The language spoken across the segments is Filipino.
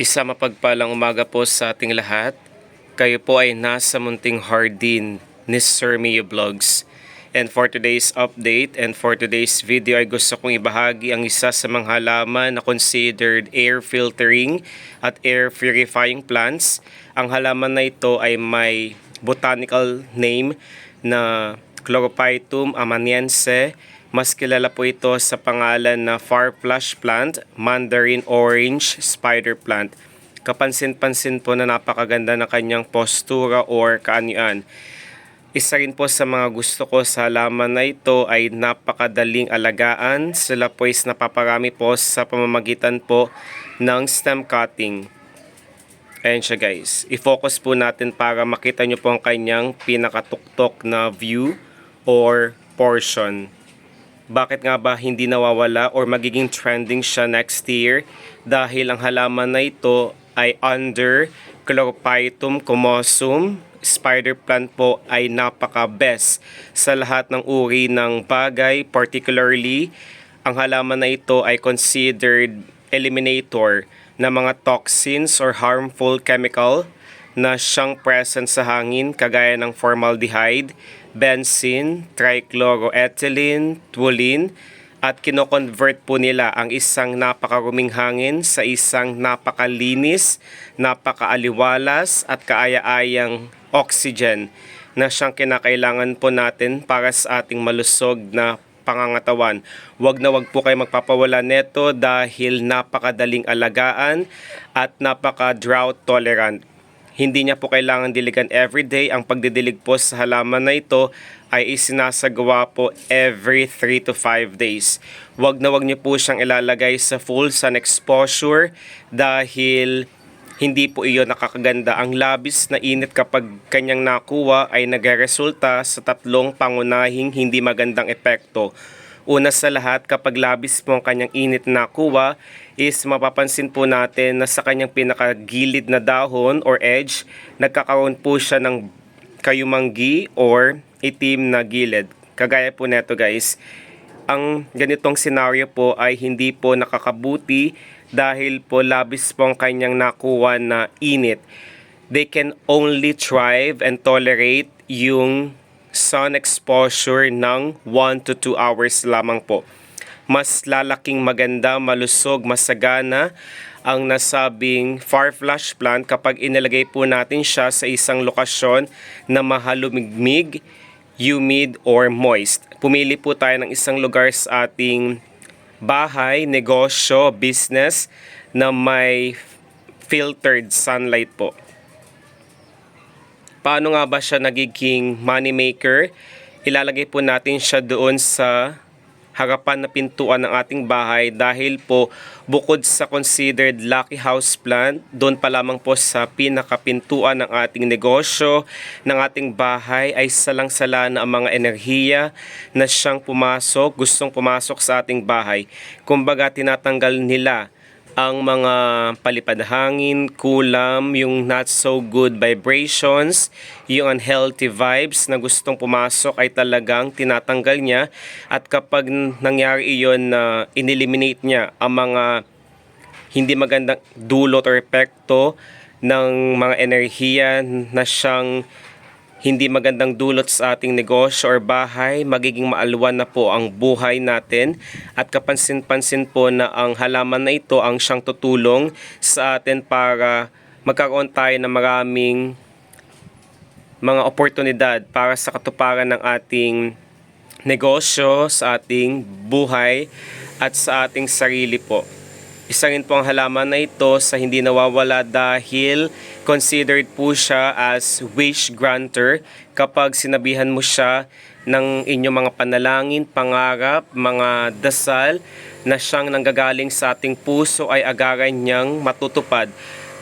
Isa mapagpalang umaga po sa ating lahat. Kayo po ay nasa munting hardin ni Sir Mio Vlogs. And for today's update and for today's video ay gusto kong ibahagi ang isa sa mga halaman na considered air filtering at air purifying plants. Ang halaman na ito ay may botanical name na Chlorophytum amaniense. Mas kilala po ito sa pangalan na Farflush plant, Mandarin Orange Spider plant. Kapansin-pansin po na napakaganda ng kanyang postura or kaanyuan. Isa rin po sa mga gusto ko sa halaman na ito ay napakadaling alagaan. Sila po is napaparami po sa pamamagitan po ng stem cutting. Ayan siya guys. I-focus po natin para makita nyo po ang kanyang pinakatuktok na view or portion. Bakit nga ba hindi nawawala or magiging trending siya next year? Dahil ang halaman na ito ay under Chlorophytum comosum. Spider plant po ay napaka-best sa lahat ng uri ng bagay. Particularly, ang halaman na ito ay considered eliminator ng mga toxins or harmful chemical na siyang present sa hangin kagaya ng formaldehyde, benzene, trichloroethylene, toluene, at kino-convert po nila ang isang napakaruming hangin sa isang napakalinis, napakaaliwalas at kaaya-ayang oxygen na siyang kinakailangan po natin para sa ating malusog na pangangatawan. Wag na wag po kayo magpapawala neto dahil napakadaling alagaan at napaka-drought tolerant. Hindi niya po kailangan diligan everyday. Ang pagdidilig po sa halaman na ito ay isinasagawa po every 3 to 5 days. Wag na wag niyo po siyang ilalagay sa full sun exposure dahil hindi po iyon nakakaganda. Ang labis na init kapag kanyang nakuha ay nagresulta sa tatlong pangunahing hindi magandang epekto. Una sa lahat, kapag labis po ang kanyang init na nakuha, is mapapansin po natin na sa kanyang pinakagilid na dahon or edge, nagkakaroon po siya ng kayumanggi or itim na gilid. Kagaya po neto guys, ang ganitong scenario po ay hindi po nakakabuti dahil po labis po ang kanyang nakuha na init. They can only thrive and tolerate yung sun exposure ng 1 to 2 hours lamang po. Mas lalaking maganda, malusog, masagana ang nasabing Farflush plant kapag inilagay po natin siya sa isang lokasyon na mahalumigmig, humid or moist. Pumili po tayo ng isang lugar sa ating bahay, negosyo, business na may filtered sunlight po. Paano nga ba siya nagiging money maker? Ilalagay po natin siya doon sa harapan na pintuan ng ating bahay dahil po bukod sa considered lucky house plant, doon pa lamang po sa pinakapintuan ng ating negosyo, ng ating bahay ay salang-sala na ang mga enerhiya na siyang gustong pumasok sa ating bahay. Kumbaga tinatanggal nila ang mga palipad hangin, kulam, yung not so good vibrations, yung unhealthy vibes na gustong pumasok ay talagang tinatanggal niya. At kapag nangyari iyon na ineliminate niya ang mga hindi magandang dulot or epekto ng mga enerhiya na siyang hindi magandang dulot sa ating negosyo or bahay, magiging maalwan na po ang buhay natin. At kapansin-pansin po na ang halaman na ito ang siyang tutulong sa atin para magkaroon tayo ng maraming mga oportunidad para sa katuparan ng ating negosyo, sa ating buhay at sa ating sarili po. Isa rin po ang halaman na ito sa hindi nawawala dahil considered po siya as wish granter. Kapag sinabihan mo siya ng inyong mga panalangin, pangarap, mga dasal na siyang nanggagaling sa ating puso ay agaran niyang matutupad.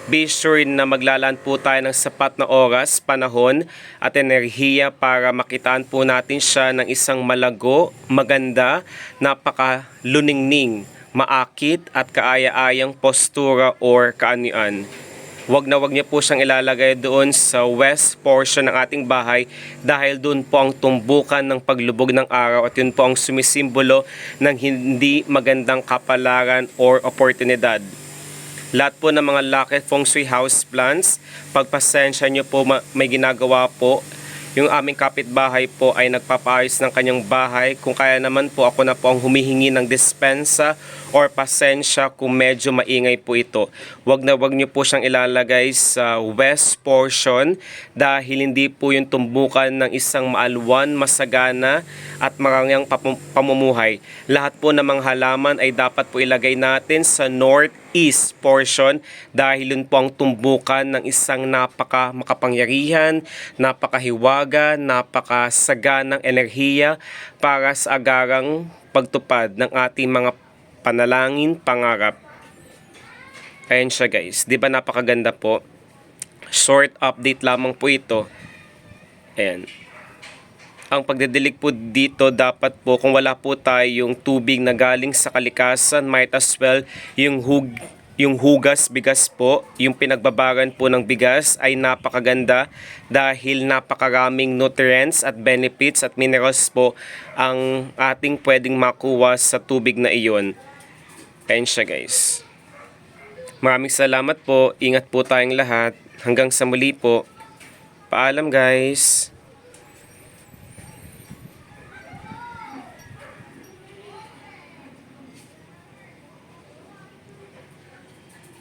Be sure na maglalaan po tayo ng sapat na oras, panahon at enerhiya para makitaan po natin siya ng isang malago, maganda, napakaluningning, maakit at kaaya-ayang postura or kaanyuan. Wag na wag niya po siyang ilalagay doon sa west portion ng ating bahay dahil doon po ang tumbukan ng paglubog ng araw at yun po ang sumisimbolo ng hindi magandang kapalaran or oportunidad. Lahat po ng mga Lucky Feng Shui house plants, pagpasensya nyo po, may ginagawa po. Yung aming kapitbahay po ay nagpapaayos ng kanyang bahay. Kung kaya naman po, ako na po ang humihingi ng dispensa or pasensya kung medyo maingay po ito. Wag nyo po siyang ilalagay sa west portion dahil hindi po yung tumbukan ng isang maalwan, masagana at marangyang pamumuhay. Lahat po ng mga halaman ay dapat po ilagay natin sa northeast portion dahil yun po ang tumbukan ng isang makapangyarihan, napakahiwaga, napakasaganang enerhiya para sa agarang pagtupad ng ating mga panalangin, pangarap. Ayan siya guys. Di ba napakaganda po? Short update lamang po ito. Ayan. Ang pagdidilig po dito dapat po kung wala po tayong tubig na galing sa kalikasan, might as well yung hugas bigas po, yung pinagbabaran po ng bigas ay napakaganda dahil napakaraming nutrients at benefits at minerals po ang ating pwedeng makuha sa tubig na iyon. Ayan siya guys. Maraming salamat po. Ingat po tayong lahat. Hanggang sa muli po. Paalam guys.